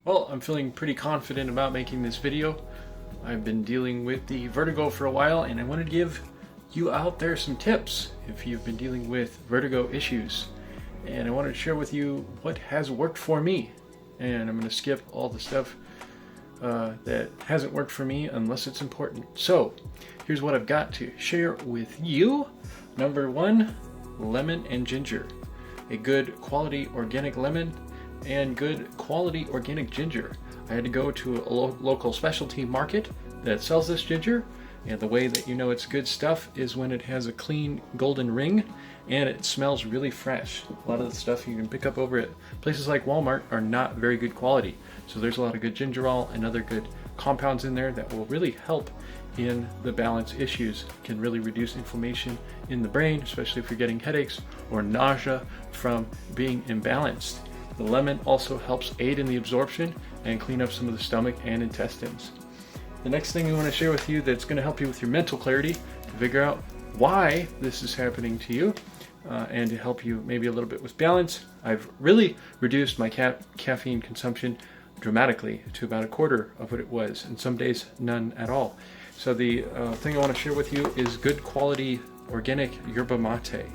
Well, I'm feeling pretty confident about making this video. I've been dealing with the vertigo for a while, and I want to give you out there some tips if you've been dealing with vertigo issues. And I want to share with you what has worked for me. And I'm going to skip all the stuff that hasn't worked for me unless it's important. So here's what I've got to share with you. Number one, lemon and ginger. A good quality organic lemon and good quality organic ginger. I had to go to a local specialty market that sells this ginger, and the way that you know it's good stuff is when it has a clean golden ring and it smells really fresh. A lot of the stuff you can pick up over at places like Walmart are not very good quality. So there's a lot of good gingerol and other good compounds in there that will really help in the balance issues. Can really reduce inflammation in the brain, especially if you're getting headaches or nausea from being imbalanced. The lemon also helps aid in the absorption and clean up some of the stomach and intestines. The next thing I want to share with you that's going to help you with your mental clarity to figure out why this is happening to you and to help you maybe a little bit with balance. I've really reduced my caffeine consumption dramatically to about a quarter of what it was, and some days none at all. So the thing I want to share with you is good quality organic yerba mate.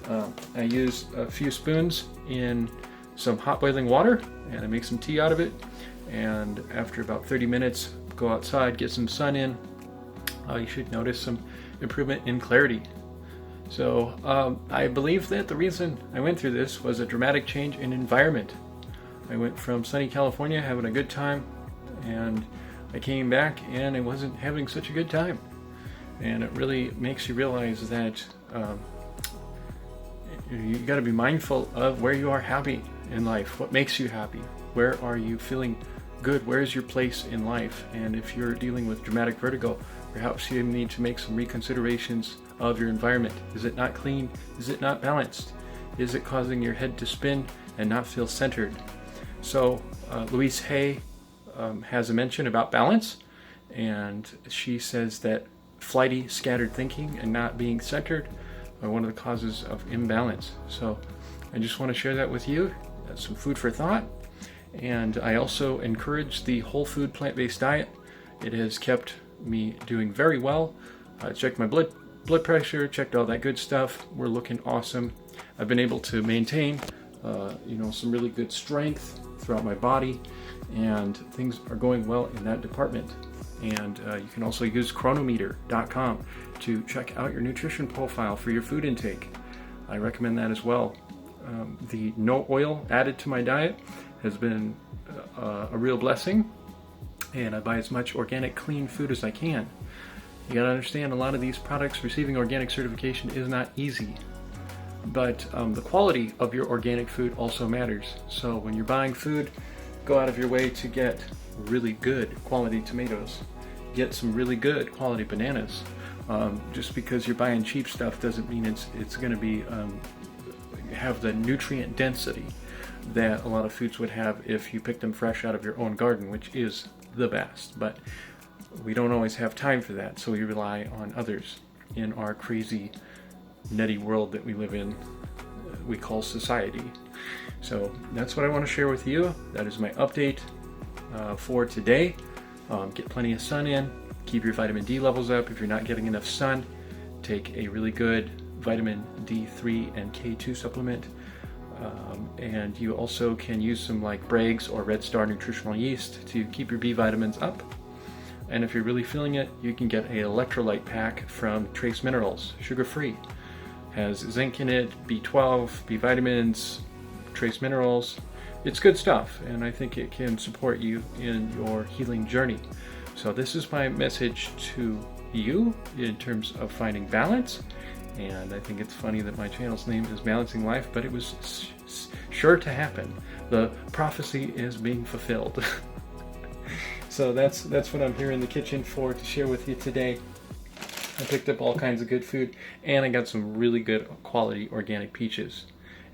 I use a few spoons in some hot boiling water and I make some tea out of it, and after about 30 minutes go outside, get some sun in. You should notice some improvement in clarity. So I believe that the reason I went through this was a dramatic change in environment. I went from sunny California having a good time, and I came back and I wasn't having such a good time. And it really makes you realize that you got to be mindful of where you are happy in life. What makes you happy? Where are you feeling good? Where is your place in life? And if you're dealing with dramatic vertigo, perhaps you need to make some reconsiderations of your environment. Is it not clean? Is it not balanced? Is it causing your head to spin and not feel centered? So Louise Hay has a mention about balance, and she says that flighty, scattered thinking and not being centered are one of the causes of imbalance. So I just want to share that with you. That's some food for thought. And I also encourage the whole food plant-based diet. It has kept me doing very well. I checked my blood pressure, checked all that good stuff. We're looking awesome. I've been able to maintain some really good strength throughout my body, and things are going well in that department. And you can also use chronometer.com to check out your nutrition profile for your food intake. I recommend that as well. The no oil added to my diet has been a real blessing, and I buy as much organic, clean food as I can. You gotta understand, a lot of these products receiving organic certification is not easy, but the quality of your organic food also matters. So when you're buying food, go out of your way to get really good quality tomatoes. Get some really good quality bananas. Just because you're buying cheap stuff doesn't mean it's going to be have the nutrient density that a lot of foods would have if you picked them fresh out of your own garden, which is the best. But we don't always have time for that, so we rely on others in our crazy, nutty world that we live in, we call society. So that's what I want to share with you. That is my update for today. Get plenty of sun in, keep your vitamin D levels up. If you're not getting enough sun, take a really good vitamin D3 and K2 supplement. And you also can use some like Bragg's or Red Star nutritional yeast to keep your B vitamins up. And if you're really feeling it, you can get an electrolyte pack from Trace Minerals, sugar-free. Has zinc in it, B12, B vitamins, Trace Minerals. It's good stuff, and I think it can support you in your healing journey. So this is my message to you in terms of finding balance. And I think it's funny that my channel's name is Balancing Life, but it was sure to happen. The prophecy is being fulfilled. So that's what I'm here in the kitchen for, to share with you today. I picked up all kinds of good food, and I got some really good quality organic peaches.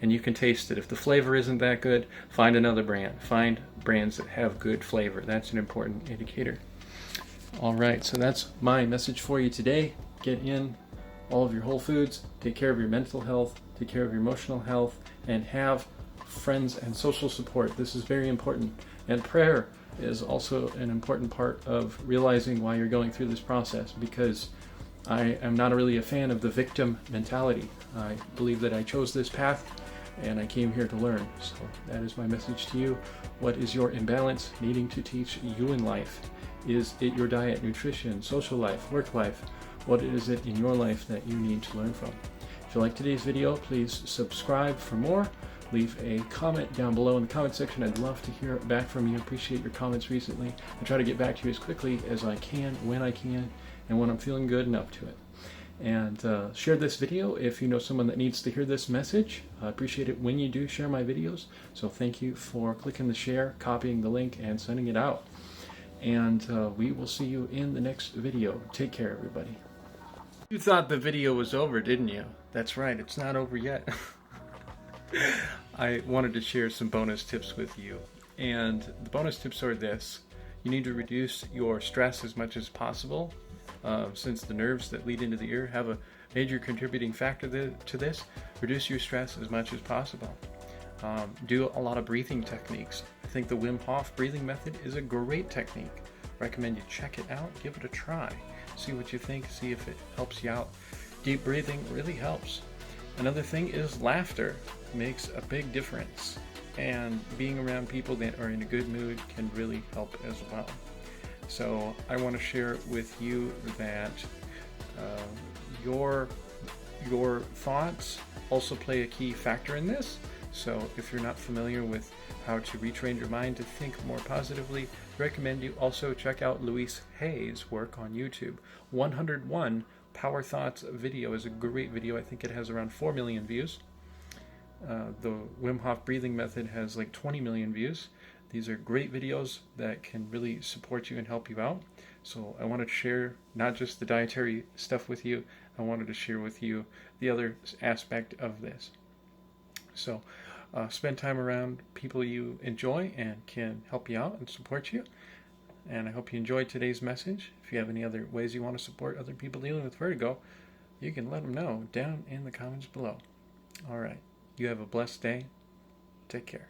And you can taste it. If the flavor isn't that good, find another brand. Find brands that have good flavor. That's an important indicator. All right, so that's my message for you today. Get in all of your whole foods, take care of your mental health, take care of your emotional health, and have friends and social support. This is very important. And prayer is also an important part of realizing why you're going through this process, because I am not really a fan of the victim mentality. I believe that I chose this path and I came here to learn. So that is my message to you. What is your imbalance needing to teach you in life? Is it your diet, nutrition, social life, work life? What is it in your life that you need to learn from? If you like today's video, please subscribe for more. Leave a comment down below in the comment section. I'd love to hear back from you. Appreciate your comments recently. I try to get back to you as quickly as I can, when I can, and when I'm feeling good and up to it. And share this video if you know someone that needs to hear this message. I appreciate it when you do share my videos. So thank you for clicking the share, copying the link, and sending it out. And we will see you in the next video. Take care, everybody. You thought the video was over, didn't you? That's right, it's not over yet. I wanted to share some bonus tips with you. And the bonus tips are this. You need to reduce your stress as much as possible. Since the nerves that lead into the ear have a major contributing factor to this, reduce your stress as much as possible. Do a lot of breathing techniques. I think the Wim Hof breathing method is a great technique. Recommend you check it out, give it a try. See what you think, see if it helps you out. Deep breathing really helps. Another thing is laughter. Makes a big difference. And being around people that are in a good mood can really help as well. So I want to share with you that your thoughts also play a key factor in this. So if you're not familiar with how to retrain your mind to think more positively, I recommend you also check out Louise Hay's work on YouTube. 101 Power Thoughts video is a great video. I think it has around 4 million views. The Wim Hof breathing method has like 20 million views. These are great videos that can really support you and help you out. So I wanted to share not just the dietary stuff with you, I wanted to share with you the other aspect of this. So spend time around people you enjoy and can help you out and support you. And I hope you enjoyed today's message. If you have any other ways you want to support other people dealing with vertigo, you can let them know down in the comments below. All right. You have a blessed day. Take care.